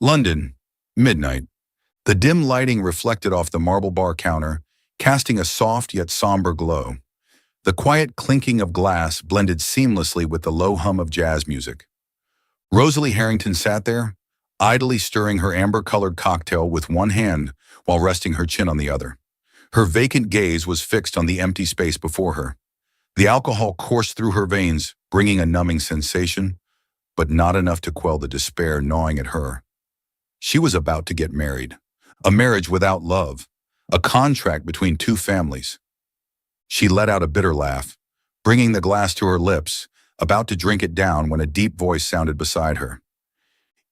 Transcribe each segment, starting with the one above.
London, midnight. The dim lighting reflected off the marble bar counter, casting a soft yet somber glow. The quiet clinking of glass blended seamlessly with the low hum of jazz music. Rosalie Harrington sat there, idly stirring her amber-colored cocktail with one hand while resting her chin on the other. Her vacant gaze was fixed on the empty space before her. The alcohol coursed through her veins, bringing a numbing sensation, but not enough to quell the despair gnawing at her. She was about to get married. A marriage without love. A contract between two families. She let out a bitter laugh, bringing the glass to her lips, about to drink it down when a deep voice sounded beside her.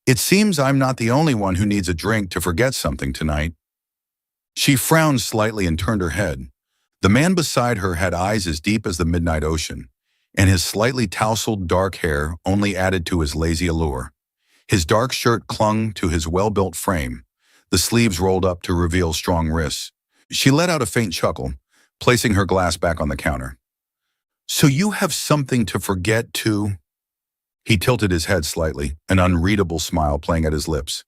"It seems I'm not the only one who needs a drink to forget something tonight." She frowned slightly and turned her head. The man beside her had eyes as deep as the midnight ocean, and his slightly tousled dark hair only added to his lazy allure. His dark shirt clung to his well-built frame, the sleeves rolled up to reveal strong wrists. She let out a faint chuckle, placing her glass back on the counter. "So you have something to forget too?" He tilted his head slightly, an unreadable smile playing at his lips.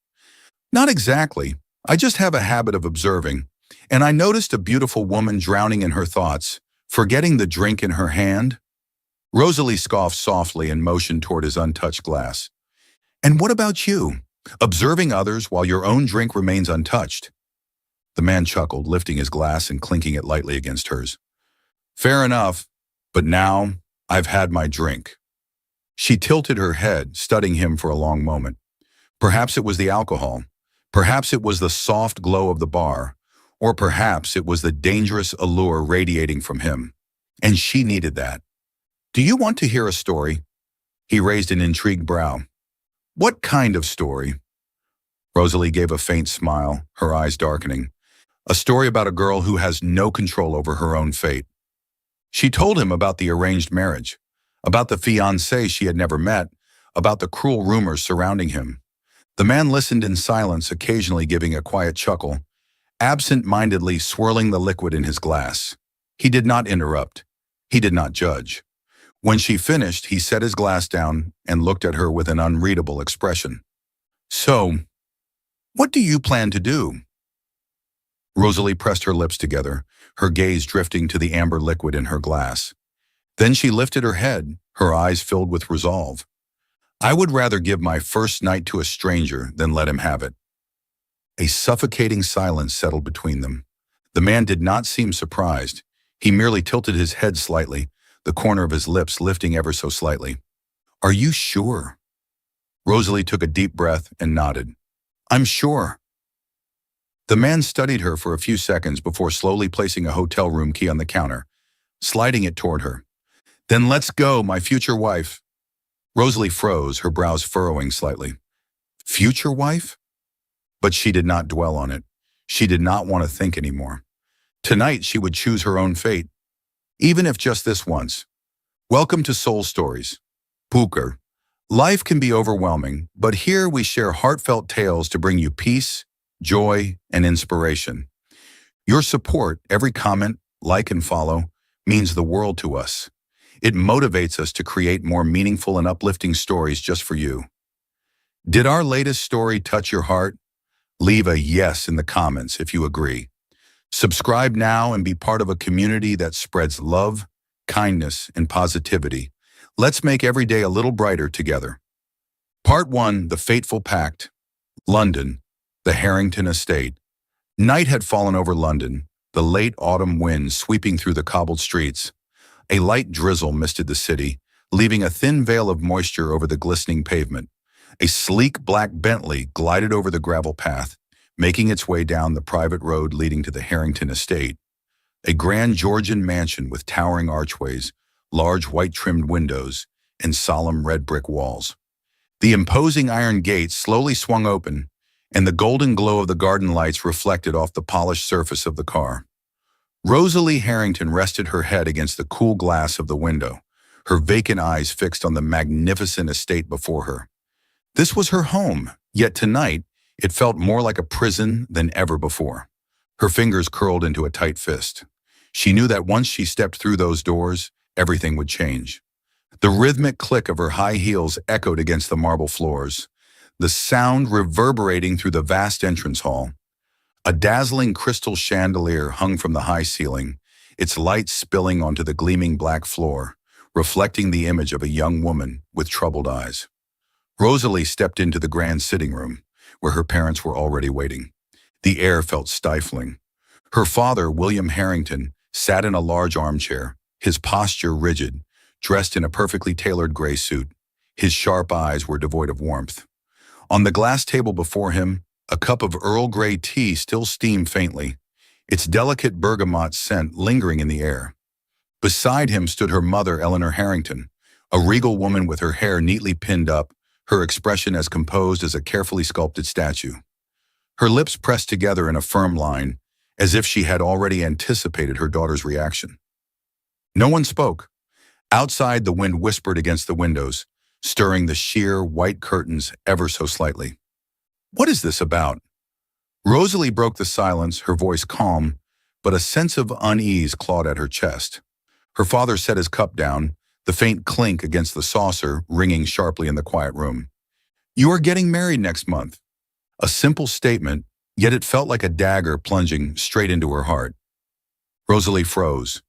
"Not exactly. I just have a habit of observing, and I noticed a beautiful woman drowning in her thoughts, forgetting the drink in her hand." Rosalie scoffed softly and motioned toward his untouched glass. "And what about you? Observing others while your own drink remains untouched." The man chuckled, lifting his glass and clinking it lightly against hers. "Fair enough, but now I've had my drink." She tilted her head, studying him for a long moment. Perhaps it was the alcohol. Perhaps it was the soft glow of the bar. Or perhaps it was the dangerous allure radiating from him. And she needed that. "Do you want to hear a story?" He raised an intrigued brow. "What kind of story?" Rosalie gave a faint smile, her eyes darkening. "A story about a girl who has no control over her own fate." She told him about the arranged marriage, about the fiancé she had never met, about the cruel rumors surrounding him. The man listened in silence, occasionally giving a quiet chuckle, absent-mindedly swirling the liquid in his glass. He did not interrupt. He did not judge. When she finished, he set his glass down and looked at her with an unreadable expression. "So, what do you plan to do?" Rosalie pressed her lips together, her gaze drifting to the amber liquid in her glass. Then she lifted her head, her eyes filled with resolve. "I would rather give my first night to a stranger than let him have it." A suffocating silence settled between them. The man did not seem surprised. He merely tilted his head slightly, the corner of his lips lifting ever so slightly. "Are you sure?" Rosalie took a deep breath and nodded. "I'm sure." The man studied her for a few seconds before slowly placing a hotel room key on the counter, sliding it toward her. "Then let's go, my future wife." Rosalie froze, her brows furrowing slightly. Future wife? But she did not dwell on it. She did not want to think anymore. Tonight she would choose her own fate, even if just this once. Welcome to Soul Stories. Booker. Life can be overwhelming, but here we share heartfelt tales to bring you peace, joy, and inspiration. Your support, every comment, like, and follow, means the world to us. It motivates us to create more meaningful and uplifting stories just for you. Did our latest story touch your heart? Leave a yes in the comments if you agree. Subscribe now and be part of a community that spreads love, kindness, and positivity. Let's make every day a little brighter together. Part 1, The Fateful Pact. London, the Harrington Estate. Night had fallen over London, the late autumn wind sweeping through the cobbled streets. A light drizzle misted the city, leaving a thin veil of moisture over the glistening pavement. A sleek black Bentley glided over the gravel path, making its way down the private road leading to the Harrington Estate. A grand Georgian mansion with towering archways, large white-trimmed windows, and solemn red brick walls. The imposing iron gates slowly swung open, and the golden glow of the garden lights reflected off the polished surface of the car. Rosalie Harrington rested her head against the cool glass of the window, her vacant eyes fixed on the magnificent estate before her. This was her home, yet tonight it felt more like a prison than ever before. Her fingers curled into a tight fist. She knew that once she stepped through those doors, everything would change. The rhythmic click of her high heels echoed against the marble floors. the sound reverberating through the vast entrance hall. A dazzling crystal chandelier hung from the high ceiling, its light spilling onto the gleaming black floor, reflecting the image of a young woman with troubled eyes. Rosalie stepped into the grand sitting room, where her parents were already waiting. The air felt stifling. Her father, William Harrington, sat in a large armchair, his posture rigid, dressed in a perfectly tailored gray suit. His sharp eyes were devoid of warmth. On the glass table before him, a cup of Earl Grey tea still steamed faintly, its delicate bergamot scent lingering in the air. Beside him stood her mother, Eleanor Harrington, a regal woman with her hair neatly pinned up, her expression as composed as a carefully sculpted statue. Her lips pressed together in a firm line, as if she had already anticipated her daughter's reaction. No one spoke. Outside, the wind whispered against the windows, stirring the sheer white curtains ever so slightly. "What is this about?" Rosalie broke the silence, her voice calm, but a sense of unease clawed at her chest. Her father set his cup down, the faint clink against the saucer ringing sharply in the quiet room. "You are getting married next month." A simple statement, yet it felt like a dagger plunging straight into her heart. Rosalie froze.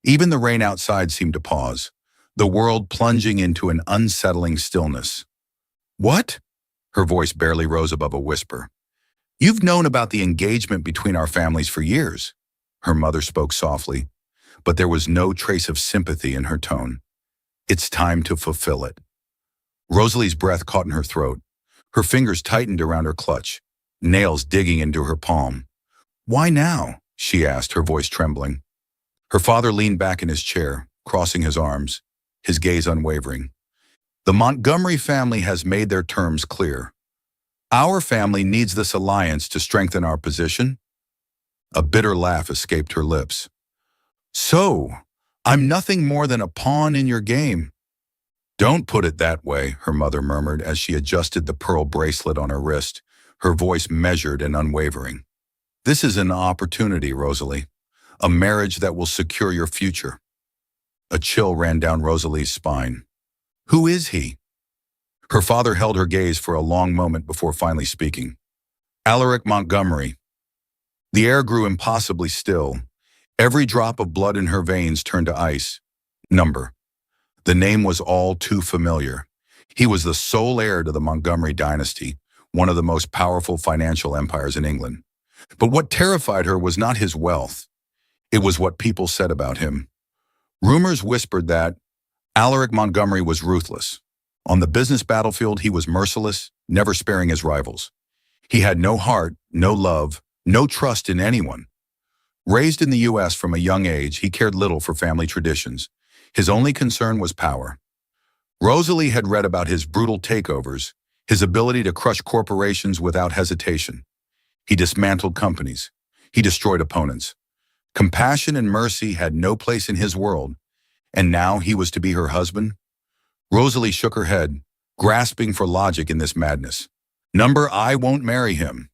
Even the rain outside seemed to pause, the world plunging into an unsettling stillness. "What?" Her voice barely rose above a whisper. "You've known about the engagement between our families for years." Her mother spoke softly, but there was no trace of sympathy in her tone. "It's time to fulfill it." Rosalie's breath caught in her throat. Her fingers tightened around her clutch, nails digging into her palm. "Why now?" she asked, her voice trembling. Her father leaned back in his chair, crossing his arms, his gaze unwavering. "The Montgomery family has made their terms clear. Our family needs this alliance to strengthen our position." A bitter laugh escaped her lips. "So, I'm nothing more than a pawn in your game." "Don't put it that way," her mother murmured as she adjusted the pearl bracelet on her wrist, her voice measured and unwavering. "This is an opportunity, Rosalie, a marriage that will secure your future." A chill ran down Rosalie's spine. "Who is he?" Her father held her gaze for a long moment before finally speaking. "Alaric Montgomery." The air grew impossibly still. Every drop of blood in her veins turned to ice. Number. The name was all too familiar. He was the sole heir to the Montgomery dynasty, one of the most powerful financial empires in England. But what terrified her was not his wealth. It was what people said about him. Rumors whispered that Alaric Montgomery was ruthless. On the business battlefield, he was merciless, never sparing his rivals. He had no heart, no love, no trust in anyone. Raised in the U.S. from a young age, he cared little for family traditions. His only concern was power. Rosalie had read about his brutal takeovers, his ability to crush corporations without hesitation. He dismantled companies. He destroyed opponents. Compassion and mercy had no place in his world, and now he was to be her husband? Rosalie shook her head, grasping for logic in this madness. Number, I won't marry him.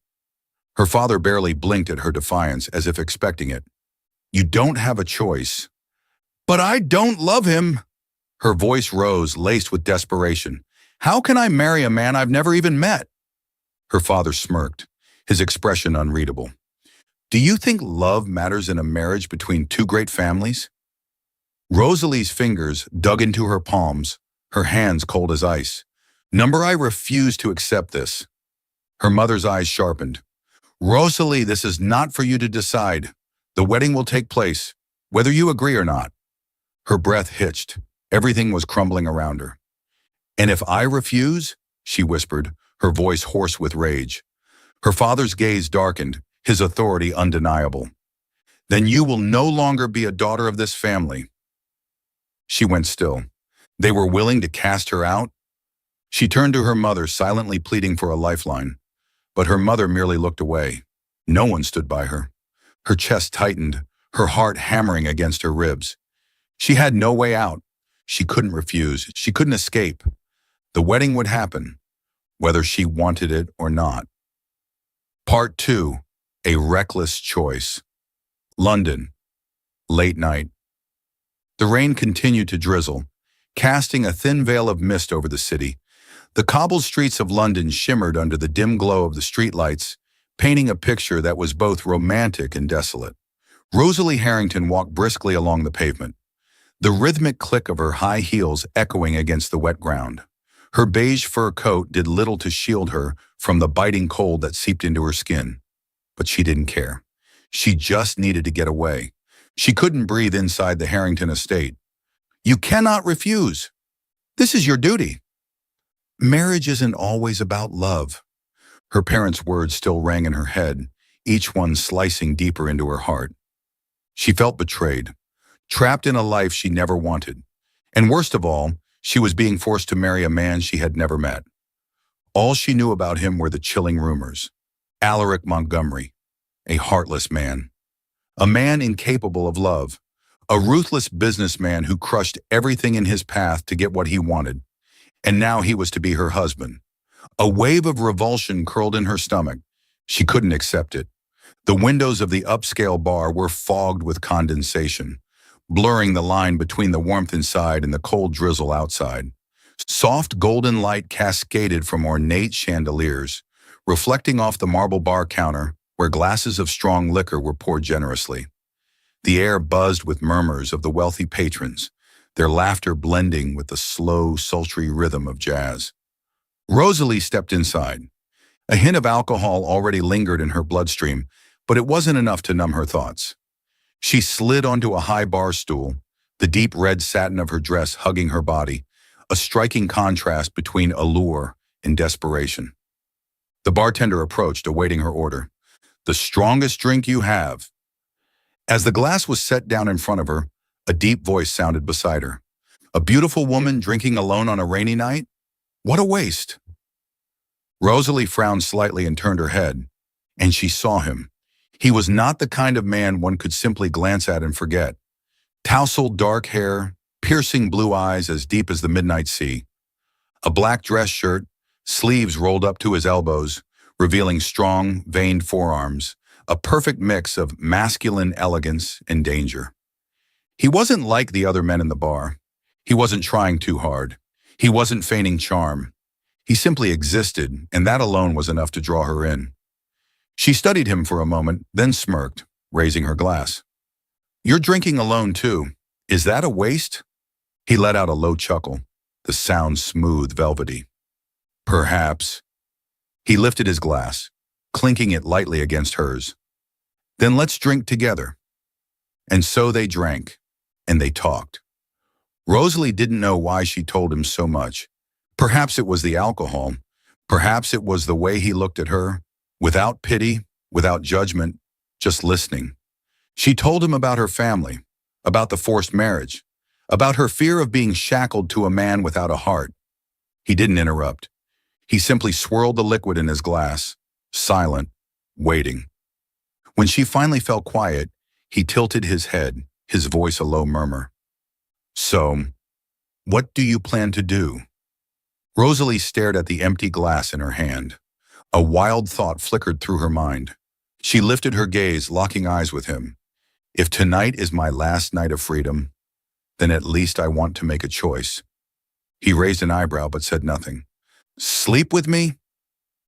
Her father barely blinked at her defiance as if expecting it. You don't have a choice. But I don't love him. Her voice rose, laced with desperation. How can I marry a man I've never even met? Her father smirked, his expression unreadable. Do you think love matters in a marriage between two great families? Rosalie's fingers dug into her palms, her hands cold as ice. Number, I refuse to accept this. Her mother's eyes sharpened. Rosalie, this is not for you to decide. The wedding will take place, whether you agree or not. Her breath hitched. Everything was crumbling around her. And if I refuse, she whispered, her voice hoarse with rage. Her father's gaze darkened, his authority undeniable. Then you will no longer be a daughter of this family. She went still. They were willing to cast her out? She turned to her mother, silently pleading for a lifeline. But her mother merely looked away. No one stood by her. Her chest tightened, her heart hammering against her ribs. She had no way out. She couldn't refuse. She couldn't escape. The wedding would happen, whether she wanted it or not. Part 2. A Reckless Choice. London. Late night. The rain continued to drizzle, casting a thin veil of mist over the city. The cobbled streets of London shimmered under the dim glow of the streetlights, painting a picture that was both romantic and desolate. Rosalie Harrington walked briskly along the pavement, the rhythmic click of her high heels echoing against the wet ground. Her beige fur coat did little to shield her from the biting cold that seeped into her skin. But she didn't care. She just needed to get away. She couldn't breathe inside the Harrington estate. "You cannot refuse. This is your duty." "Marriage isn't always about love." Her parents' words still rang in her head, each one slicing deeper into her heart. She felt betrayed, trapped in a life she never wanted. And worst of all, she was being forced to marry a man she had never met. All she knew about him were the chilling rumors. Alaric Montgomery, a heartless man. A man incapable of love. A ruthless businessman who crushed everything in his path to get what he wanted. And now he was to be her husband. A wave of revulsion curled in her stomach. She couldn't accept it. The windows of the upscale bar were fogged with condensation, blurring the line between the warmth inside and the cold drizzle outside. Soft golden light cascaded from ornate chandeliers, reflecting off the marble bar counter where glasses of strong liquor were poured generously. The air buzzed with murmurs of the wealthy patrons, their laughter blending with the slow, sultry rhythm of jazz. Rosalie stepped inside. A hint of alcohol already lingered in her bloodstream, but it wasn't enough to numb her thoughts. She slid onto a high bar stool, the deep red satin of her dress hugging her body, a striking contrast between allure and desperation. The bartender approached, awaiting her order. "The strongest drink you have." As the glass was set down in front of her, a deep voice sounded beside her. "A beautiful woman drinking alone on a rainy night? What a waste." Rosalie frowned slightly and turned her head, and she saw him. He was not the kind of man one could simply glance at and forget. Tousled dark hair, piercing blue eyes as deep as the midnight sea. A black dress shirt, sleeves rolled up to his elbows, revealing strong, veined forearms, a perfect mix of masculine elegance and danger. He wasn't like the other men in the bar. He wasn't trying too hard. He wasn't feigning charm. He simply existed, and that alone was enough to draw her in. She studied him for a moment, then smirked, raising her glass. "You're drinking alone, too. Is that a waste?" He let out a low chuckle, the sound smooth, velvety. "Perhaps." He lifted his glass, clinking it lightly against hers. "Then let's drink together." And so they drank, and they talked. Rosalie didn't know why she told him so much. Perhaps it was the alcohol. Perhaps it was the way he looked at her, without pity, without judgment, just listening. She told him about her family, about the forced marriage, about her fear of being shackled to a man without a heart. He didn't interrupt. He simply swirled the liquid in his glass, silent, waiting. When she finally fell quiet, he tilted his head, his voice a low murmur. "So, what do you plan to do?" Rosalie stared at the empty glass in her hand. A wild thought flickered through her mind. She lifted her gaze, locking eyes with him. "If tonight is my last night of freedom, then at least I want to make a choice." He raised an eyebrow but said nothing. "Sleep with me?"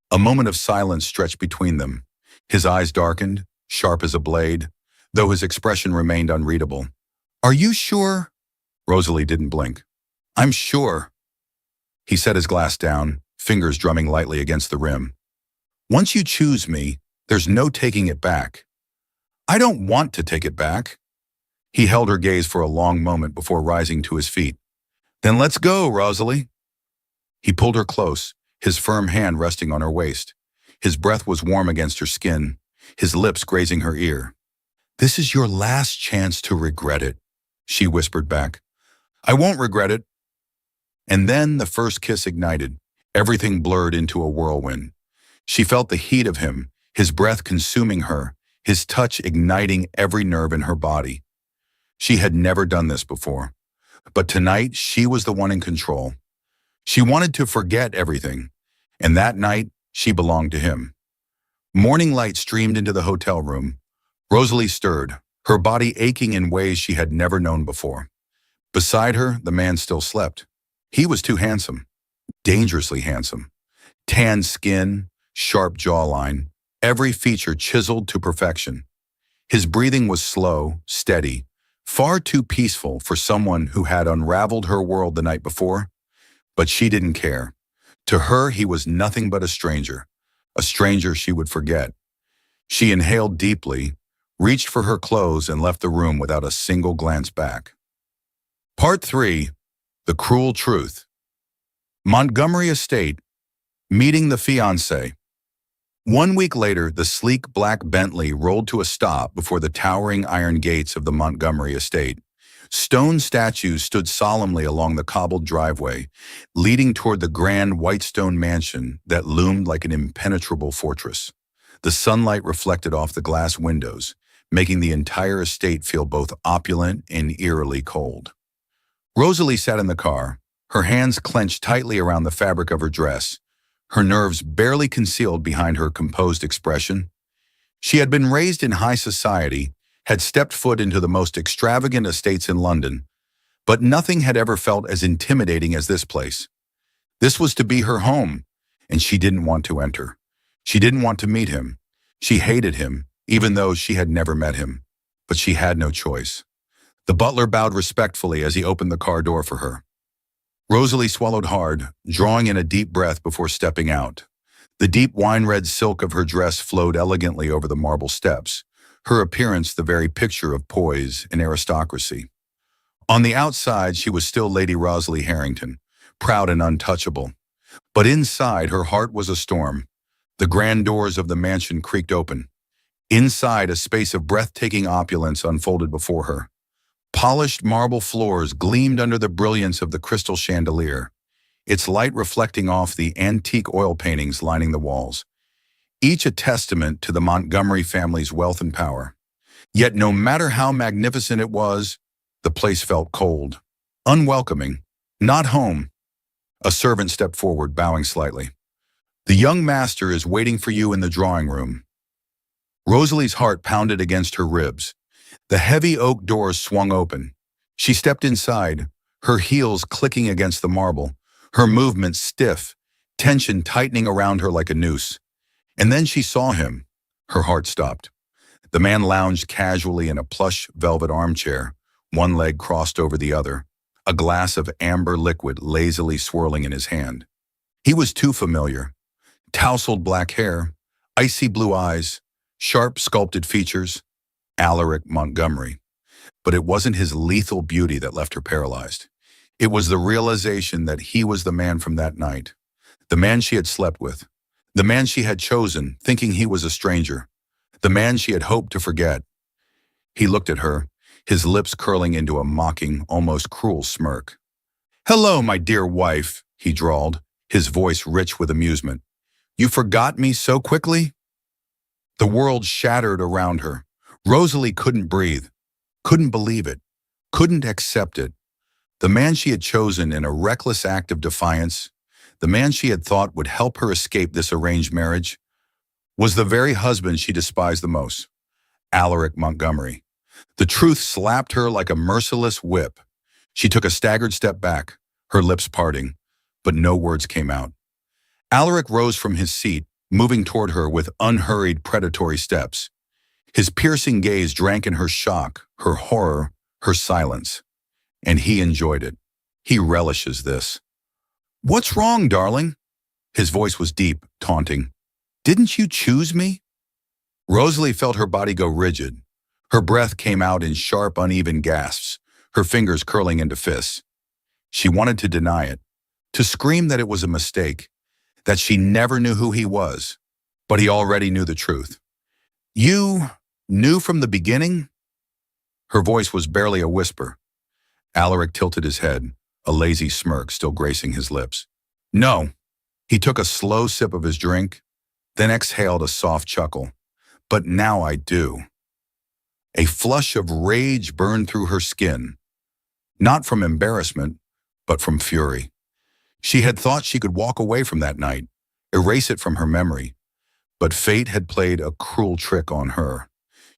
A moment of silence stretched between them. His eyes darkened, sharp as a blade, though his expression remained unreadable. "Are you sure?" Rosalie didn't blink. "I'm sure." He set his glass down, fingers drumming lightly against the rim. "Once you choose me, there's no taking it back." "I don't want to take it back." He held her gaze for a long moment before rising to his feet. "Then let's go, Rosalie." He pulled her close, his firm hand resting on her waist. His breath was warm against her skin, his lips grazing her ear. "This is your last chance to regret it," she whispered back. "I won't regret it." And then the first kiss ignited, everything blurred into a whirlwind. She felt the heat of him, his breath consuming her, his touch igniting every nerve in her body. She had never done this before, but tonight she was the one in control. She wanted to forget everything, and that night she belonged to him. Morning light streamed into the hotel room. Rosalie stirred, her body aching in ways she had never known before. Beside her, the man still slept. He was too handsome, dangerously handsome. Tan skin, sharp jawline, every feature chiseled to perfection. His breathing was slow, steady, far too peaceful for someone who had unraveled her world the night before. But she didn't care. To her, he was nothing but a stranger she would forget. She inhaled deeply, reached for her clothes, and left the room without a single glance back. Part 3. The Cruel Truth. Montgomery Estate. Meeting the fiancé. 1 week later, the sleek black Bentley rolled to a stop before the towering iron gates of the Montgomery estate. Stone statues stood solemnly along the cobbled driveway, leading toward the grand white stone mansion that loomed like an impenetrable fortress. The sunlight reflected off the glass windows, making the entire estate feel both opulent and eerily cold. Rosalie sat in the car, her hands clenched tightly around the fabric of her dress, her nerves barely concealed behind her composed expression. She had been raised in high society, had stepped foot into the most extravagant estates in London, but nothing had ever felt as intimidating as this place. This was to be her home, and she didn't want to enter. She didn't want to meet him. She hated him, even though she had never met him. But she had no choice. The butler bowed respectfully as he opened the car door for her. Rosalie swallowed hard, drawing in a deep breath before stepping out. The deep wine-red silk of her dress flowed elegantly over the marble steps, her appearance the very picture of poise and aristocracy. On the outside, she was still Lady Rosalie Harrington, proud and untouchable. But inside, her heart was a storm. The grand doors of the mansion creaked open. Inside, a space of breathtaking opulence unfolded before her. Polished marble floors gleamed under the brilliance of the crystal chandelier, its light reflecting off the antique oil paintings lining the walls, each a testament to the Montgomery family's wealth and power. Yet no matter how magnificent it was, the place felt cold, unwelcoming, not home. A servant stepped forward, bowing slightly. "The young master is waiting for you in the drawing room." Rosalie's heart pounded against her ribs. The heavy oak doors swung open. She stepped inside, her heels clicking against the marble, her movements stiff, tension tightening around her like a noose. And then she saw him. Her heart stopped. The man lounged casually in a plush velvet armchair, one leg crossed over the other, a glass of amber liquid lazily swirling in his hand. He was too familiar. Tousled black hair, icy blue eyes, sharp sculpted features. Alaric Montgomery. But it wasn't his lethal beauty that left her paralyzed. It was the realization that he was the man from that night, the man she had slept with, the man she had chosen, thinking he was a stranger, the man she had hoped to forget. He looked at her, his lips curling into a mocking, almost cruel smirk. "Hello, my dear wife," he drawled, his voice rich with amusement. "You forgot me so quickly?" The world shattered around her. Rosalie couldn't breathe, couldn't believe it, couldn't accept it. The man she had chosen in a reckless act of defiance, the man she had thought would help her escape this arranged marriage, was the very husband she despised the most, Alaric Montgomery. The truth slapped her like a merciless whip. She took a staggered step back, her lips parting, but no words came out. Alaric rose from his seat, moving toward her with unhurried, predatory steps. His piercing gaze drank in her shock, her horror, her silence. And he enjoyed it. He relishes this. "What's wrong, darling?" His voice was deep, taunting. "Didn't you choose me?" Rosalie felt her body go rigid. Her breath came out in sharp, uneven gasps, her fingers curling into fists. She wanted to deny it, to scream that it was a mistake, that she never knew who he was, but he already knew the truth. "You knew from the beginning?" Her voice was barely a whisper. Alaric tilted his head, a lazy smirk still gracing his lips. "No." He took a slow sip of his drink, then exhaled a soft chuckle. "But now I do." A flush of rage burned through her skin, not from embarrassment, but from fury. She had thought she could walk away from that night, erase it from her memory, but fate had played a cruel trick on her.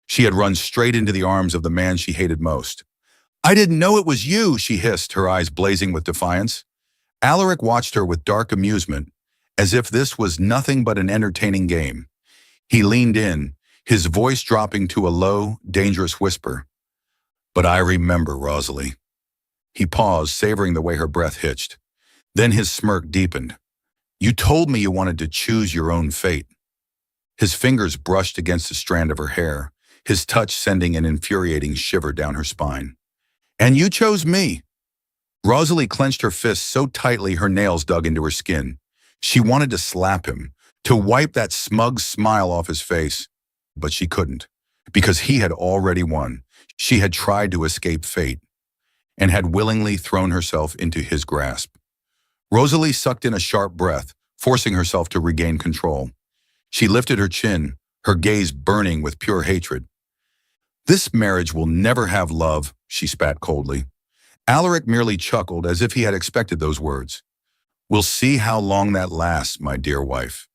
She had run straight into the arms of the man she hated most. "I didn't know it was you," she hissed, her eyes blazing with defiance. Alaric watched her with dark amusement, as if this was nothing but an entertaining game. He leaned in, his voice dropping to a low, dangerous whisper. "But I remember, Rosalie." He paused, savoring the way her breath hitched. Then his smirk deepened. "You told me you wanted to choose your own fate." His fingers brushed against a strand of her hair, his touch sending an infuriating shiver down her spine. "And you chose me." Rosalie clenched her fists so tightly her nails dug into her skin. She wanted to slap him, to wipe that smug smile off his face. But she couldn't, because he had already won. She had tried to escape fate, and had willingly thrown herself into his grasp. Rosalie sucked in a sharp breath, forcing herself to regain control. She lifted her chin, her gaze burning with pure hatred. "This marriage will never have love," she spat coldly. Alaric merely chuckled as if he had expected those words. "We'll see how long that lasts, my dear wife."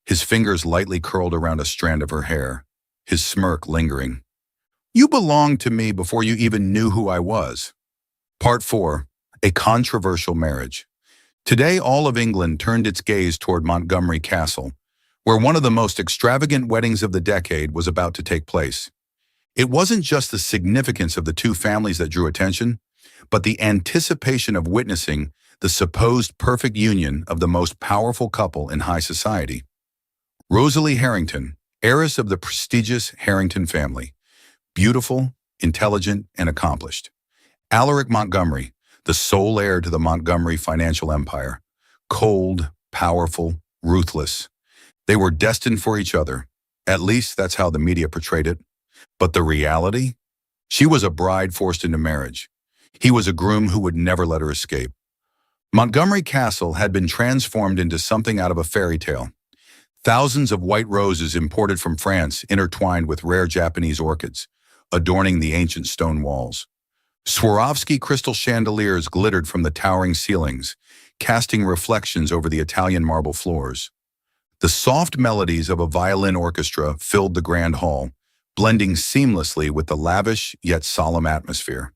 His fingers lightly curled around a strand of her hair, his smirk lingering. "You belonged to me before you even knew who I was." Part 4. A controversial marriage. Today, all of England turned its gaze toward Montgomery Castle, where one of the most extravagant weddings of the decade was about to take place. It wasn't just the significance of the two families that drew attention, but the anticipation of witnessing the supposed perfect union of the most powerful couple in high society. Rosalie Harrington, heiress of the prestigious Harrington family, beautiful, intelligent, and accomplished. Alaric Montgomery, the sole heir to the Montgomery financial empire, cold, powerful, ruthless. They were destined for each other. At least that's how the media portrayed it. But the reality? She was a bride forced into marriage. He was a groom who would never let her escape. Montgomery Castle had been transformed into something out of a fairy tale. Thousands of white roses imported from France intertwined with rare Japanese orchids, adorning the ancient stone walls. Swarovski crystal chandeliers glittered from the towering ceilings, casting reflections over the Italian marble floors. The soft melodies of a violin orchestra filled the grand hall, blending seamlessly with the lavish yet solemn atmosphere.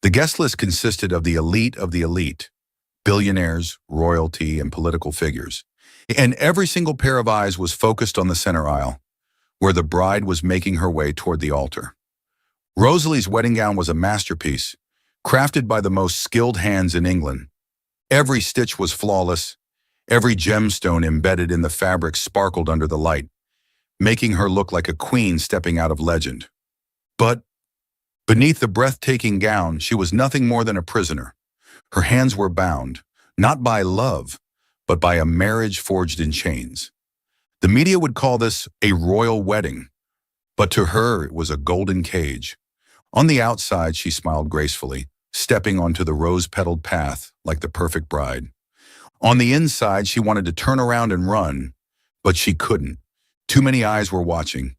The guest list consisted of the elite, billionaires, royalty, and political figures. And every single pair of eyes was focused on the center aisle, where the bride was making her way toward the altar. Rosalie's wedding gown was a masterpiece, crafted by the most skilled hands in England. Every stitch was flawless, every gemstone embedded in the fabric sparkled under the light, making her look like a queen stepping out of legend. But beneath the breathtaking gown, she was nothing more than a prisoner. Her hands were bound, not by love, but by a marriage forged in chains. The media would call this a royal wedding, but to her it was a golden cage. On the outside, she smiled gracefully, stepping onto the rose-petaled path like the perfect bride. On the inside, she wanted to turn around and run, but she couldn't. Too many eyes were watching,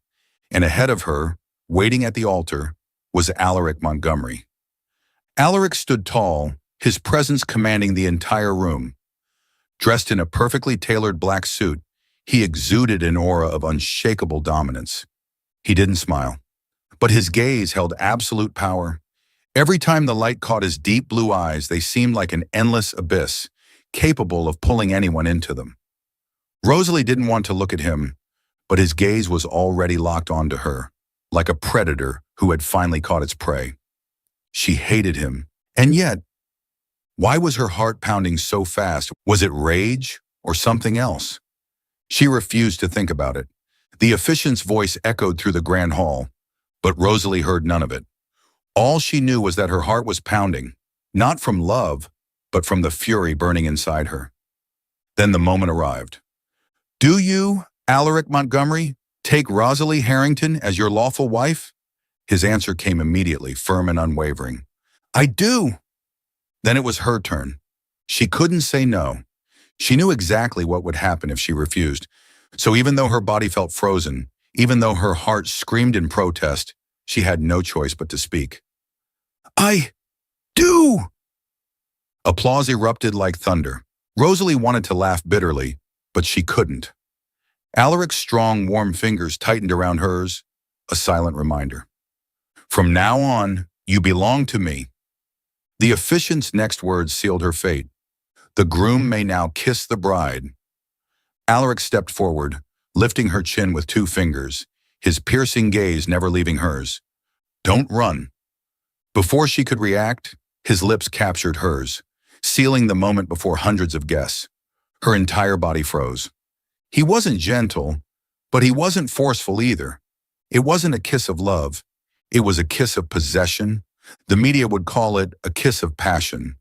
and ahead of her, waiting at the altar, was Alaric Montgomery. Alaric stood tall, his presence commanding the entire room. Dressed in a perfectly tailored black suit, he exuded an aura of unshakable dominance. He didn't smile, but his gaze held absolute power. Every time the light caught his deep blue eyes, they seemed like an endless abyss, capable of pulling anyone into them. Rosalie didn't want to look at him, but his gaze was already locked onto her, like a predator who had finally caught its prey. She hated him, and yet, why was her heart pounding so fast? Was it rage or something else? She refused to think about it. The officiant's voice echoed through the grand hall, but Rosalie heard none of it. All she knew was that her heart was pounding, not from love, but from the fury burning inside her. Then the moment arrived. "Do you, Alaric Montgomery, take Rosalie Harrington as your lawful wife?" His answer came immediately, firm and unwavering. "I do." Then it was her turn. She couldn't say no. She knew exactly what would happen if she refused. So even though her body felt frozen, even though her heart screamed in protest, she had no choice but to speak. "I do!" Applause erupted like thunder. Rosalie wanted to laugh bitterly, but she couldn't. Alaric's strong, warm fingers tightened around hers, a silent reminder. "From now on, you belong to me." The officiant's next words sealed her fate. The groom may now kiss the bride. Alaric stepped forward, lifting her chin with 2 fingers, his piercing gaze never leaving hers. Don't run. Before she could react, his lips captured hers, sealing the moment before hundreds of guests. Her entire body froze. He wasn't gentle, but he wasn't forceful either. It wasn't a kiss of love. It was a kiss of possession. The media would call it a kiss of passion.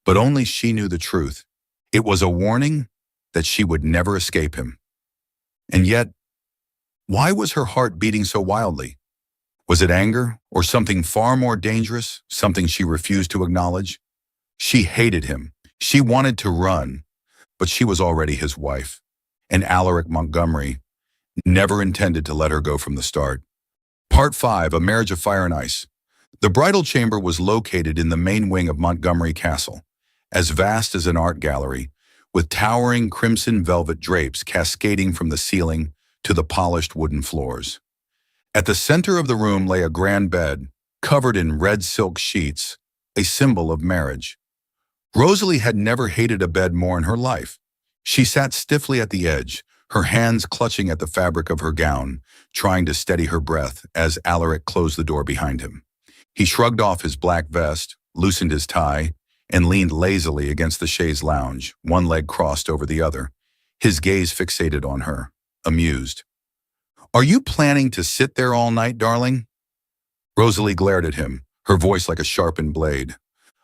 But only she knew the truth. It was a warning that she would never escape him. And yet, why was her heart beating so wildly? Was it anger or something far more dangerous, something she refused to acknowledge? She hated him. She wanted to run, but she was already his wife. And Alaric Montgomery never intended to let her go from the start. Part 5, A Marriage of Fire and Ice. The bridal chamber was located in the main wing of Montgomery Castle, as vast as an art gallery, with towering crimson velvet drapes cascading from the ceiling to the polished wooden floors. At the center of the room lay a grand bed, covered in red silk sheets, a symbol of marriage. Rosalie had never hated a bed more in her life. She sat stiffly at the edge, her hands clutching at the fabric of her gown, trying to steady her breath as Alaric closed the door behind him. He shrugged off his black vest, loosened his tie, and leaned lazily against the chaise lounge, one leg crossed over the other, his gaze fixated on her, amused. Are you planning to sit there all night, darling? Rosalie glared at him, her voice like a sharpened blade.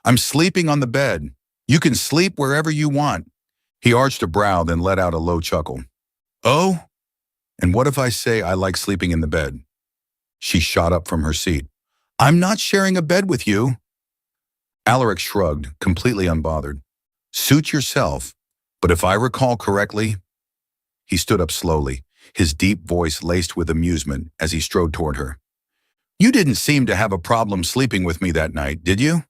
I'm sleeping on the bed. You can sleep wherever you want. He arched a brow, then let out a low chuckle. Oh? And what if I say I like sleeping in the bed? She shot up from her seat. I'm not sharing a bed with you. Alaric shrugged, completely unbothered. Suit yourself, but if I recall correctly... He stood up slowly, his deep voice laced with amusement as he strode toward her. You didn't seem to have a problem sleeping with me that night, did you?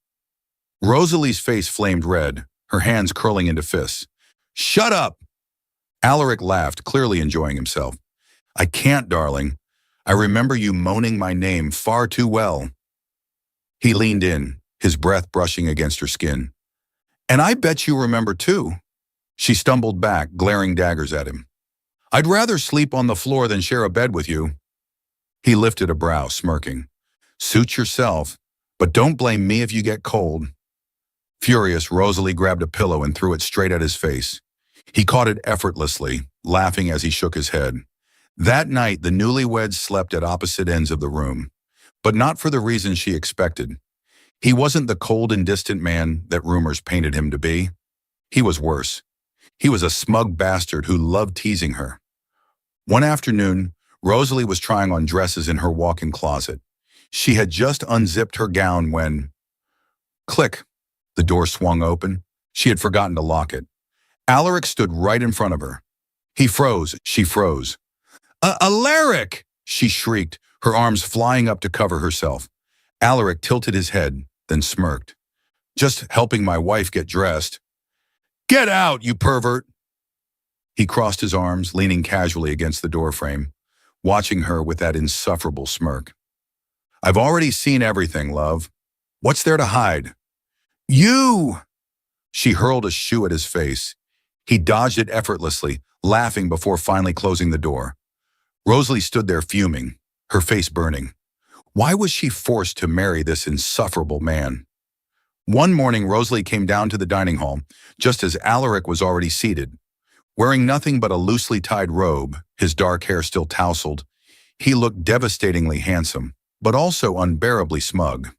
Rosalie's face flamed red, her hands curling into fists. Shut up! Alaric laughed, clearly enjoying himself. I can't, darling. I remember you moaning my name far too well. He leaned in, his breath brushing against her skin. And I bet you remember too. She stumbled back, glaring daggers at him. I'd rather sleep on the floor than share a bed with you. He lifted a brow, smirking. Suit yourself, but don't blame me if you get cold. Furious, Rosalie grabbed a pillow and threw it straight at his face. He caught it effortlessly, laughing as he shook his head. That night, the newlyweds slept at opposite ends of the room, but not for the reason she expected. He wasn't the cold and distant man that rumors painted him to be. He was worse. He was a smug bastard who loved teasing her. One afternoon, Rosalie was trying on dresses in her walk-in closet. She had just unzipped her gown when... Click! The door swung open. She had forgotten to lock it. Alaric stood right in front of her. He froze. She froze. Alaric! She shrieked, her arms flying up to cover herself. Alaric tilted his head, then smirked. Just helping my wife get dressed. Get out, you pervert! He crossed his arms, leaning casually against the doorframe, watching her with that insufferable smirk. I've already seen everything, love. What's there to hide? You! She hurled a shoe at his face. He dodged it effortlessly, laughing before finally closing the door. Rosalie stood there fuming, her face burning. Why was she forced to marry this insufferable man? One morning, Rosalie came down to the dining hall, just as Alaric was already seated. Wearing nothing but a loosely tied robe, his dark hair still tousled, he looked devastatingly handsome, but also unbearably smug.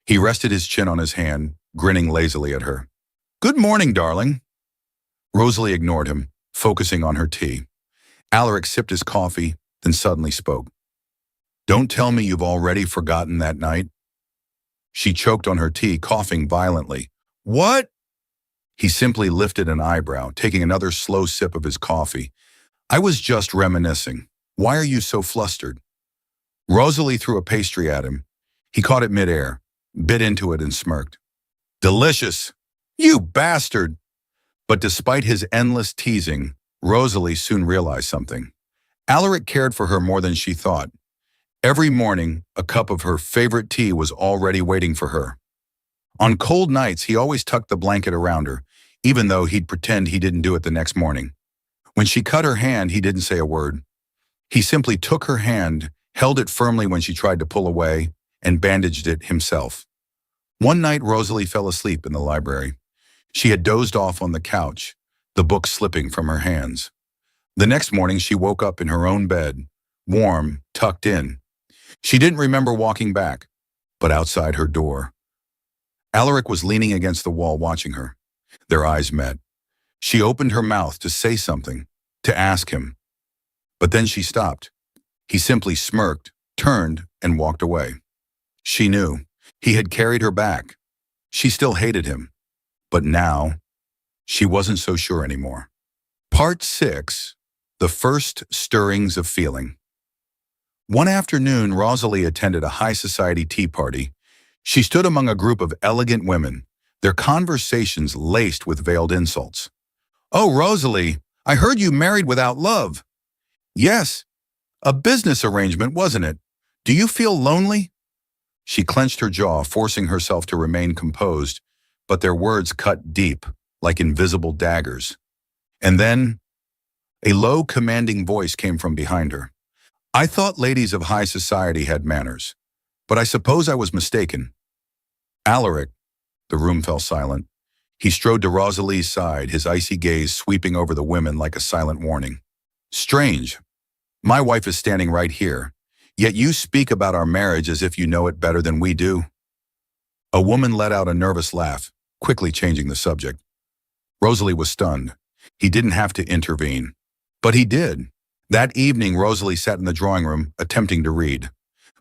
He rested his chin on his hand, grinning lazily at her. Good morning, darling. Rosalie ignored him, focusing on her tea. Alaric sipped his coffee, then suddenly spoke. Don't tell me you've already forgotten that night. She choked on her tea, coughing violently. What? He simply lifted an eyebrow, taking another slow sip of his coffee. I was just reminiscing. Why are you so flustered? Rosalie threw a pastry at him. He caught it midair, bit into it and smirked. Delicious! You bastard! But despite his endless teasing, Rosalie soon realized something. Alaric cared for her more than she thought. Every morning, a cup of her favorite tea was already waiting for her. On cold nights, he always tucked the blanket around her, even though he'd pretend he didn't do it the next morning. When she cut her hand, he didn't say a word. He simply took her hand, held it firmly when she tried to pull away, and bandaged it himself. One night, Rosalie fell asleep in the library. She had dozed off on the couch, the book slipping from her hands. The next morning, she woke up in her own bed, warm, tucked in. She didn't remember walking back, but outside her door, Alaric was leaning against the wall watching her. Their eyes met. She opened her mouth to say something, to ask him. But then she stopped. He simply smirked, turned, and walked away. She knew. He had carried her back. She still hated him. But now, she wasn't so sure anymore. Part 6. The First Stirrings of Feeling. One afternoon, Rosalie attended a high society tea party. She stood among a group of elegant women, their conversations laced with veiled insults. "Oh, Rosalie, I heard you married without love." "Yes, a business arrangement, wasn't it? Do you feel lonely?" She clenched her jaw, forcing herself to remain composed, but their words cut deep, like invisible daggers. And then, a low, commanding voice came from behind her. "I thought ladies of high society had manners, but I suppose I was mistaken." "Alaric." The room fell silent. He strode to Rosalie's side, his icy gaze sweeping over the women like a silent warning. "Strange. My wife is standing right here, yet you speak about our marriage as if you know it better than we do." A woman let out a nervous laugh, quickly changing the subject. Rosalie was stunned. He didn't have to intervene. But he did. That evening, Rosalie sat in the drawing room, attempting to read.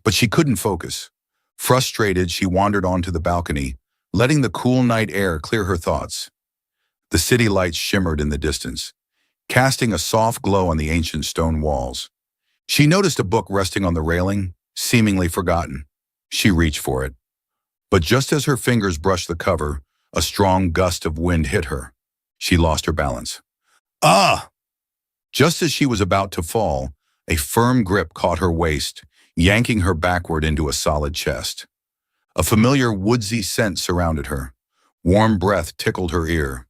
But she couldn't focus. Frustrated, she wandered onto the balcony, letting the cool night air clear her thoughts. The city lights shimmered in the distance, casting a soft glow on the ancient stone walls. She noticed a book resting on the railing, seemingly forgotten. She reached for it. But just as her fingers brushed the cover, a strong gust of wind hit her. She lost her balance. "Ah!" Just as she was about to fall, a firm grip caught her waist, yanking her backward into a solid chest. A familiar woodsy scent surrounded her. Warm breath tickled her ear.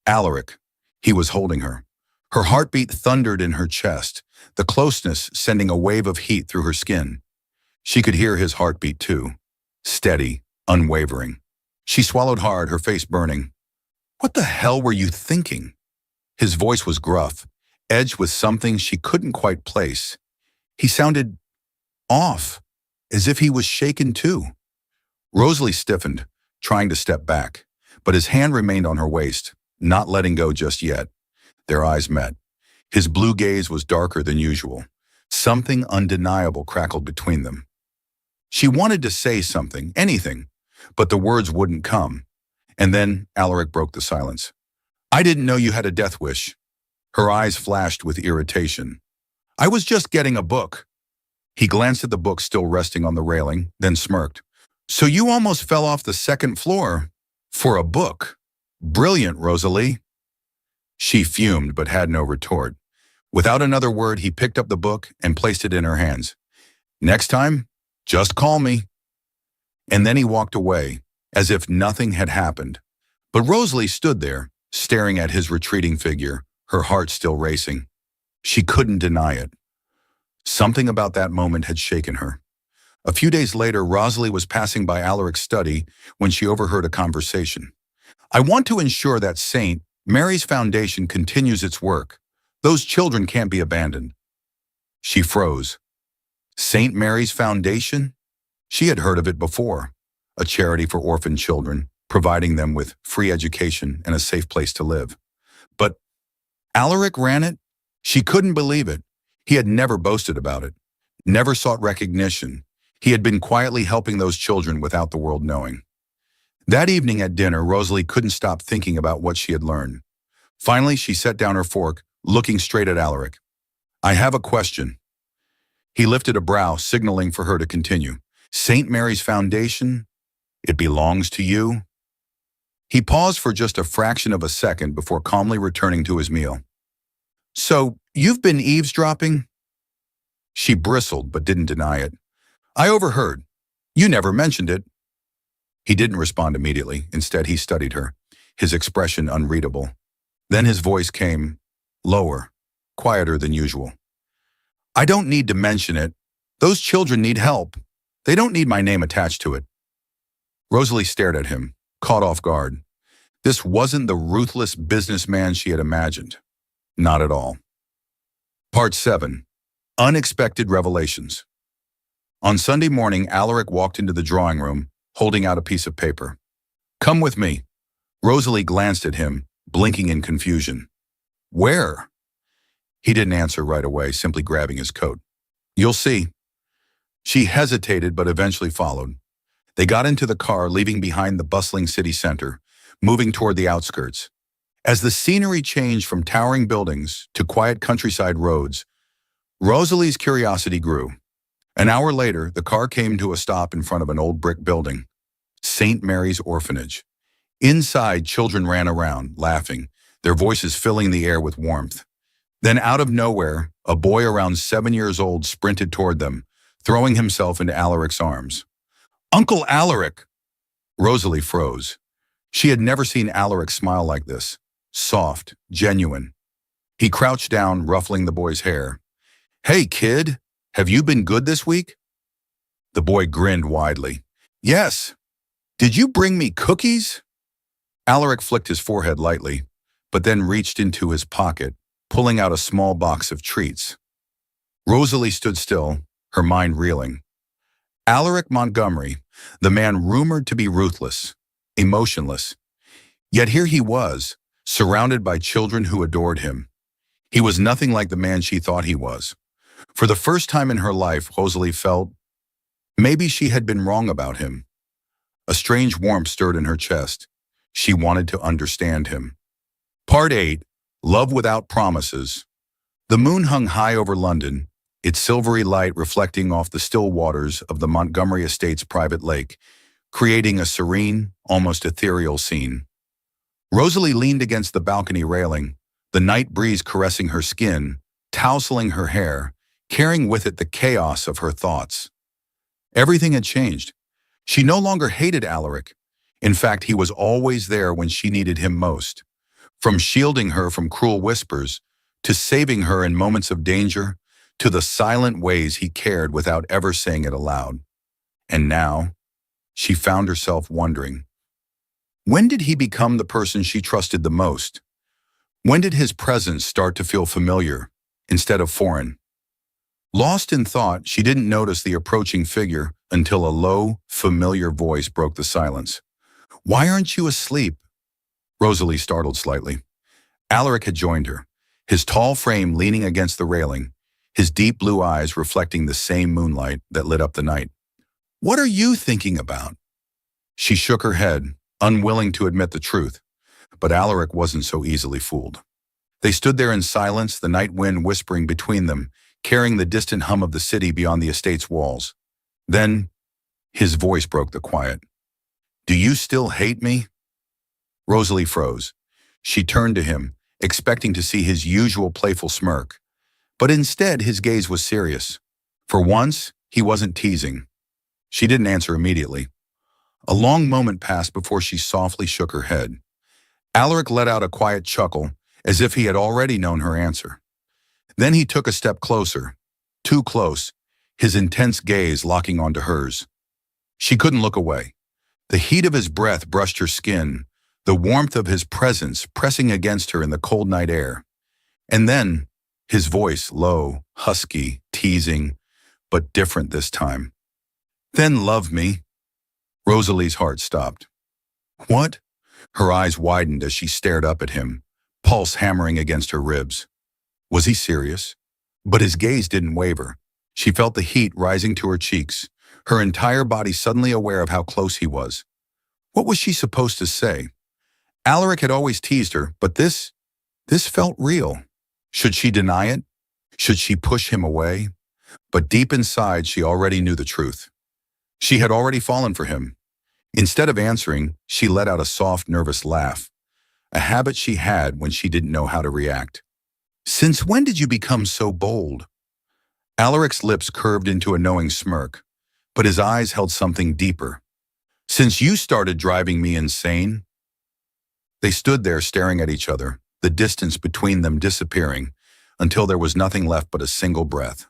Alaric. He was holding her. Her heartbeat thundered in her chest, the closeness sending a wave of heat through her skin. She could hear his heartbeat too, steady, unwavering. She swallowed hard, her face burning. "What the hell were you thinking?" His voice was gruff, edged with something she couldn't quite place. He sounded off, as if he was shaken too. Rosalie stiffened, trying to step back, but his hand remained on her waist, not letting go just yet. Their eyes met. His blue gaze was darker than usual. Something undeniable crackled between them. She wanted to say something, anything, but the words wouldn't come. And then Alaric broke the silence. "I didn't know you had a death wish." Her eyes flashed with irritation. "I was just getting a book." He glanced at the book still resting on the railing, then smirked. "So you almost fell off the second floor for a book. Brilliant, Rosalie." She fumed but had no retort. Without another word, he picked up the book and placed it in her hands. "Next time, just call me." And then he walked away, as if nothing had happened. But Rosalie stood there, staring at his retreating figure, her heart still racing. She couldn't deny it. Something about that moment had shaken her. A few days later, Rosalie was passing by Alaric's study when she overheard a conversation. "I want to ensure that St. Mary's Foundation continues its work. Those children can't be abandoned." She froze. St. Mary's Foundation? She had heard of it before. A charity for orphan children, providing them with free education and a safe place to live. But Alaric ran it? She couldn't believe it. He had never boasted about it, never sought recognition. He had been quietly helping those children without the world knowing. That evening at dinner, Rosalie couldn't stop thinking about what she had learned. Finally, she set down her fork, looking straight at Alaric. "I have a question." He lifted a brow, signaling for her to continue. "St. Mary's Foundation? It belongs to you?" He paused for just a fraction of a second before calmly returning to his meal. "So, you've been eavesdropping?" She bristled but didn't deny it. "I overheard. You never mentioned it." He didn't respond immediately. Instead, he studied her. his expression unreadable. Then his voice came, lower, quieter than usual. I don't need to mention it. Those children need help. They don't need my name attached to it. Rosalie stared at him, caught off guard. This wasn't the ruthless businessman she had imagined. Not at all. Part 7. Unexpected Revelations. On Sunday morning, Alaric walked into the drawing room, holding out a piece of paper. Come with me. Rosalie glanced at him, blinking in confusion. Where? He didn't answer right away, simply grabbing his coat. You'll see. She hesitated but eventually followed. They got into the car, leaving behind the bustling city center, moving toward the outskirts. As the scenery changed from towering buildings to quiet countryside roads, Rosalie's curiosity grew. An hour later, the car came to a stop in front of an old brick building, St. Mary's Orphanage. Inside, children ran around, laughing, their voices filling the air with warmth. Then out of nowhere, a boy around 7 years old sprinted toward them, throwing himself into Alaric's arms. Uncle Alaric! Rosalie froze. She had never seen Alaric smile like this, soft, genuine. He crouched down, ruffling the boy's hair. Hey, kid, have you been good this week? The boy grinned widely. Yes. Did you bring me cookies? Alaric flicked his forehead lightly, but then reached into his pocket, pulling out a small box of treats. Rosalie stood still, her mind reeling. Alaric Montgomery, the man rumored to be ruthless, emotionless. Yet here he was, surrounded by children who adored him. He was nothing like the man she thought he was. For the first time in her life, Rosalie felt maybe she had been wrong about him. A strange warmth stirred in her chest. She wanted to understand him. Part 8. Love Without Promises. The moon hung high over London, its silvery light reflecting off the still waters of the Montgomery Estates private lake, creating a serene, almost ethereal scene. Rosalie leaned against the balcony railing, the night breeze caressing her skin, tousling her hair, carrying with it the chaos of her thoughts. Everything had changed. She no longer hated Alaric. In fact, he was always there when she needed him most. From shielding her from cruel whispers, to saving her in moments of danger, to the silent ways he cared without ever saying it aloud. And now, she found herself wondering, when did he become the person she trusted the most? When did his presence start to feel familiar instead of foreign? Lost in thought, she didn't notice the approaching figure until a low, familiar voice broke the silence. Why aren't you asleep? Rosalie startled slightly. Alaric had joined her, his tall frame leaning against the railing, his deep blue eyes reflecting the same moonlight that lit up the night. What are you thinking about? She shook her head, unwilling to admit the truth, but Alaric wasn't so easily fooled. They stood there in silence, the night wind whispering between them, carrying the distant hum of the city beyond the estate's walls. Then, his voice broke the quiet. Do you still hate me? Rosalie froze. She turned to him, expecting to see his usual playful smirk. But instead, his gaze was serious. For once, he wasn't teasing. She didn't answer immediately. A long moment passed before she softly shook her head. Alaric let out a quiet chuckle, as if he had already known her answer. Then he took a step closer, too close, his intense gaze locking onto hers. She couldn't look away. The heat of his breath brushed her skin, the warmth of his presence pressing against her in the cold night air. And then, his voice low, husky, teasing, but different this time. Then love me. Rosalie's heart stopped. What? Her eyes widened as she stared up at him, pulse hammering against her ribs. Was he serious? But his gaze didn't waver. She felt the heat rising to her cheeks, her entire body suddenly aware of how close he was. What was she supposed to say? Alaric had always teased her, but this felt real. Should she deny it? Should she push him away? But deep inside, she already knew the truth. She had already fallen for him. Instead of answering, she let out a soft, nervous laugh, a habit she had when she didn't know how to react. Since when did you become so bold? Alaric's lips curved into a knowing smirk, but his eyes held something deeper. Since you started driving me insane. They stood there staring at each other, the distance between them disappearing, until there was nothing left but a single breath.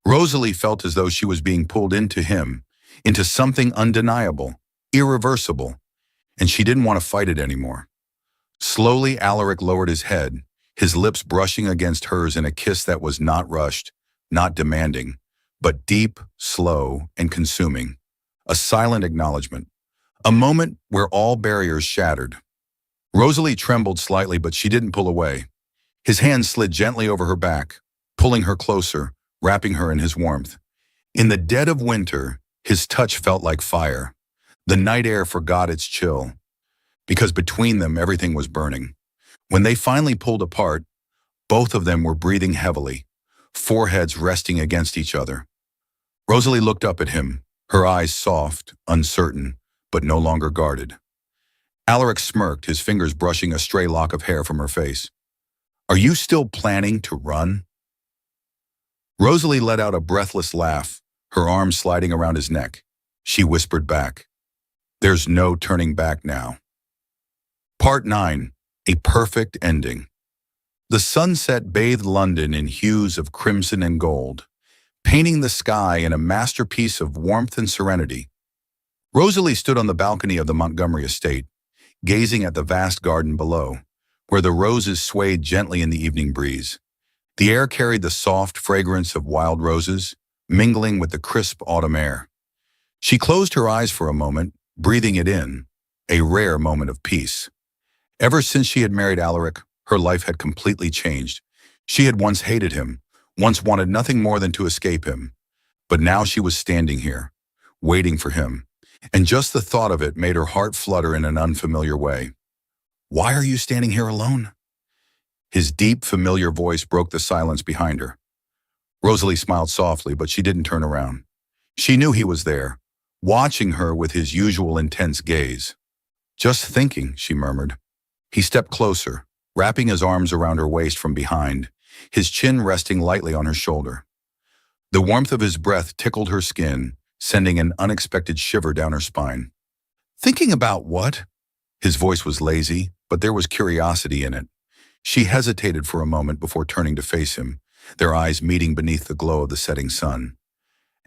Rosalie felt as though she was being pulled into him, into something undeniable, irreversible, and she didn't want to fight it anymore. Slowly, Alaric lowered his head, his lips brushing against hers in a kiss that was not rushed, not demanding, but deep, slow, and consuming. A silent acknowledgement. A moment where all barriers shattered. Rosalie trembled slightly, but she didn't pull away. His hand slid gently over her back, pulling her closer, wrapping her in his warmth. In the dead of winter, his touch felt like fire. The night air forgot its chill, because between them everything was burning. When they finally pulled apart, both of them were breathing heavily, foreheads resting against each other. Rosalie looked up at him, her eyes soft, uncertain, but no longer guarded. Alaric smirked, his fingers brushing a stray lock of hair from her face. "Are you still planning to run?" Rosalie let out a breathless laugh, her arms sliding around his neck. She whispered back, "There's no turning back now." Part 9. A perfect ending. The sunset bathed London in hues of crimson and gold, painting the sky in a masterpiece of warmth and serenity. Rosalie stood on the balcony of the Montgomery estate, gazing at the vast garden below, where the roses swayed gently in the evening breeze. The air carried the soft fragrance of wild roses, mingling with the crisp autumn air. She closed her eyes for a moment, breathing it in, a rare moment of peace. Ever since she had married Alaric, her life had completely changed. She had once hated him, once wanted nothing more than to escape him. But now she was standing here, waiting for him, and just the thought of it made her heart flutter in an unfamiliar way. "Why are you standing here alone?" His deep, familiar voice broke the silence behind her. Rosalie smiled softly, but she didn't turn around. She knew he was there, watching her with his usual intense gaze. "Just thinking," she murmured. He stepped closer, wrapping his arms around her waist from behind, his chin resting lightly on her shoulder. The warmth of his breath tickled her skin, sending an unexpected shiver down her spine. "Thinking about what?" His voice was lazy, but there was curiosity in it. She hesitated for a moment before turning to face him, their eyes meeting beneath the glow of the setting sun.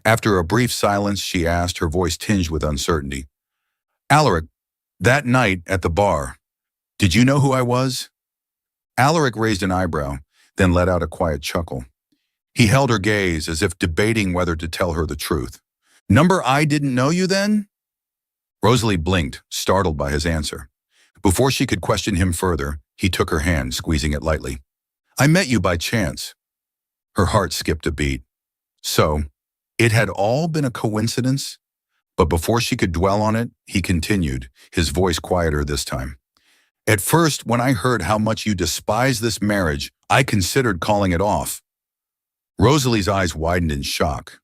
After a brief silence, she asked, her voice tinged with uncertainty, "Alaric, that night at the bar, did you know who I was?" Alaric raised an eyebrow, then let out a quiet chuckle. He held her gaze as if debating whether to tell her the truth. "Number I didn't know you then?" Rosalie blinked, startled by his answer. Before she could question him further, he took her hand, squeezing it lightly. "I met you by chance." Her heart skipped a beat. So, it had all been a coincidence? But before she could dwell on it, he continued, his voice quieter this time. "At first, when I heard how much you despise this marriage, I considered calling it off." Rosalie's eyes widened in shock.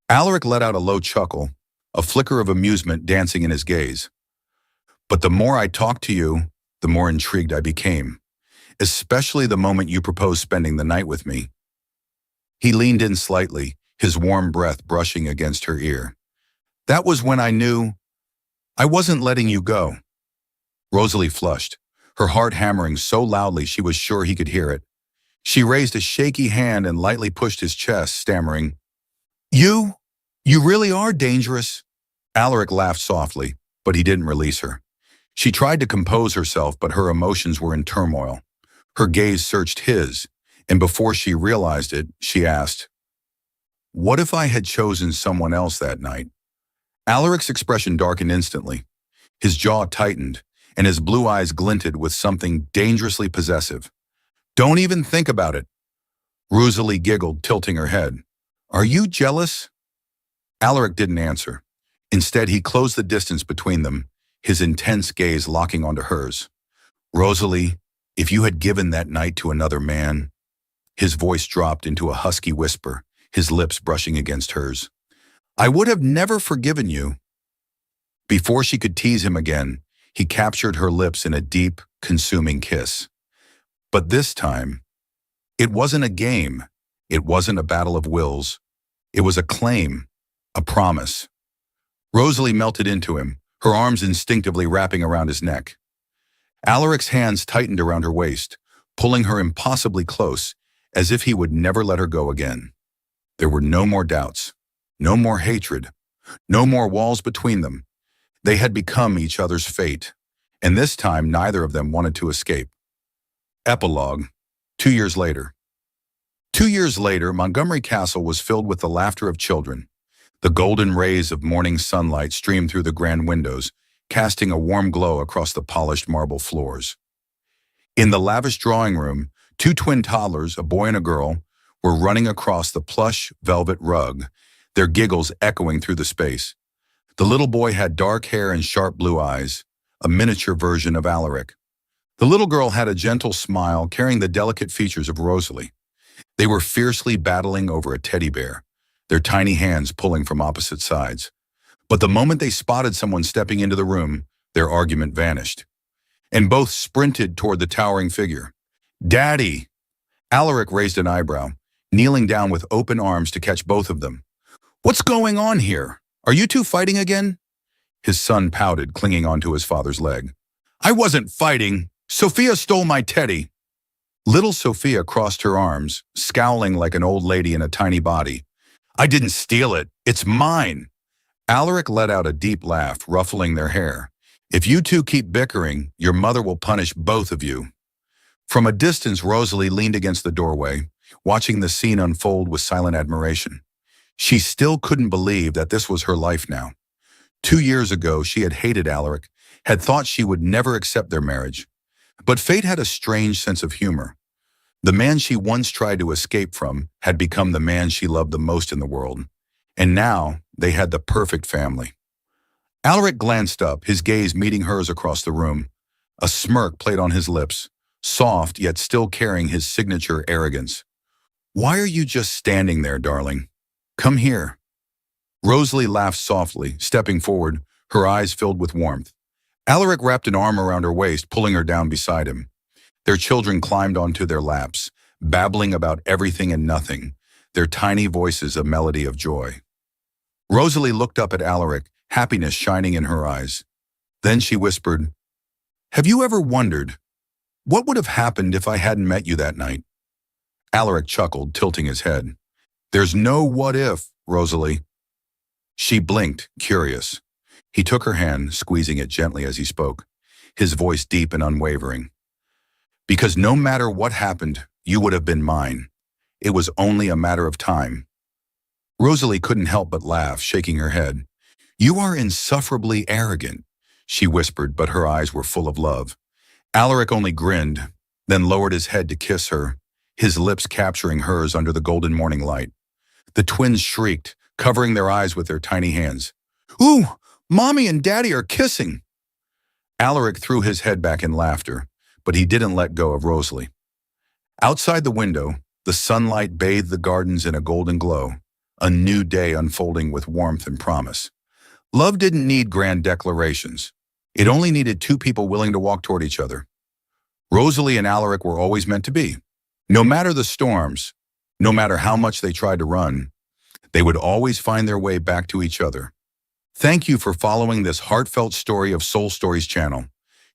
Alaric let out a low chuckle, a flicker of amusement dancing in his gaze. "But the more I talked to you, the more intrigued I became, especially the moment you proposed spending the night with me." He leaned in slightly, his warm breath brushing against her ear. "That was when I knew I wasn't letting you go." Rosalie flushed, her heart hammering so loudly she was sure he could hear it. She raised a shaky hand and lightly pushed his chest, stammering, You really are dangerous." Alaric laughed softly, but he didn't release her. She tried to compose herself, but her emotions were in turmoil. Her gaze searched his, and before she realized it, she asked, "What if I had chosen someone else that night?" Alaric's expression darkened instantly. His jaw tightened, and his blue eyes glinted with something dangerously possessive. "Don't even think about it." Rosalie giggled, tilting her head. "Are you jealous?" Alaric didn't answer. Instead, he closed the distance between them, his intense gaze locking onto hers. "Rosalie, if you had given that night to another man," his voice dropped into a husky whisper, his lips brushing against hers, "I would have never forgiven you." Before she could tease him again, he captured her lips in a deep, consuming kiss. But this time, it wasn't a game. It wasn't a battle of wills. It was a claim, a promise. Rosalie melted into him, her arms instinctively wrapping around his neck. Alaric's hands tightened around her waist, pulling her impossibly close, as if he would never let her go again. There were no more doubts, no more hatred, no more walls between them. They had become each other's fate, and this time neither of them wanted to escape. Epilogue, 2 years later. 2 years later, Montgomery Castle was filled with the laughter of children. The golden rays of morning sunlight streamed through the grand windows, casting a warm glow across the polished marble floors. In the lavish drawing room, 2 twin toddlers, a boy and a girl, were running across the plush velvet rug, their giggles echoing through the space. The little boy had dark hair and sharp blue eyes, a miniature version of Alaric. The little girl had a gentle smile, carrying the delicate features of Rosalie. They were fiercely battling over a teddy bear, their tiny hands pulling from opposite sides. But the moment they spotted someone stepping into the room, their argument vanished, and both sprinted toward the towering figure. "Daddy!" Alaric raised an eyebrow, kneeling down with open arms to catch both of them. "What's going on here? Are you two fighting again?" His son pouted, clinging onto his father's leg. "I wasn't fighting. Sophia stole my teddy." Little Sophia crossed her arms, scowling like an old lady in a tiny body. "I didn't steal it. It's mine." Alaric let out a deep laugh, ruffling their hair. "If you two keep bickering, your mother will punish both of you." From a distance, Rosalie leaned against the doorway, watching the scene unfold with silent admiration. She still couldn't believe that this was her life now. 2 years ago, she had hated Alaric, had thought she would never accept their marriage. But fate had a strange sense of humor. The man she once tried to escape from had become the man she loved the most in the world. And now, they had the perfect family. Alaric glanced up, his gaze meeting hers across the room. A smirk played on his lips, soft yet still carrying his signature arrogance. "Why are you just standing there, darling? Come here." Rosalie laughed softly, stepping forward, her eyes filled with warmth. Alaric wrapped an arm around her waist, pulling her down beside him. Their children climbed onto their laps, babbling about everything and nothing, their tiny voices a melody of joy. Rosalie looked up at Alaric, happiness shining in her eyes. Then she whispered, "Have you ever wondered, what would have happened if I hadn't met you that night?" Alaric chuckled, tilting his head. "There's no what if, Rosalie." She blinked, curious. He took her hand, squeezing it gently as he spoke, his voice deep and unwavering. "Because no matter what happened, you would have been mine. It was only a matter of time." Rosalie couldn't help but laugh, shaking her head. "You are insufferably arrogant," she whispered, but her eyes were full of love. Alaric only grinned, then lowered his head to kiss her, his lips capturing hers under the golden morning light. The twins shrieked, covering their eyes with their tiny hands. "Ooh, Mommy and Daddy are kissing!" Alaric threw his head back in laughter, but he didn't let go of Rosalie. Outside the window, the sunlight bathed the gardens in a golden glow, a new day unfolding with warmth and promise. Love didn't need grand declarations. It only needed 2 people willing to walk toward each other. Rosalie and Alaric were always meant to be. No matter the storms, no matter how much they tried to run, they would always find their way back to each other. Thank you for following this heartfelt story of Soul Stories channel.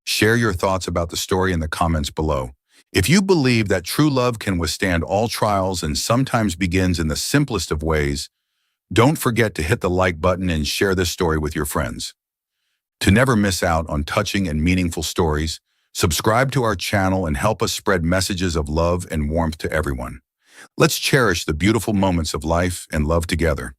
Share your thoughts about the story in the comments below. If you believe that true love can withstand all trials and sometimes begins in the simplest of ways, don't forget to hit the like button and share this story with your friends. To never miss out on touching and meaningful stories, subscribe to our channel and help us spread messages of love and warmth to everyone. Let's cherish the beautiful moments of life and love together.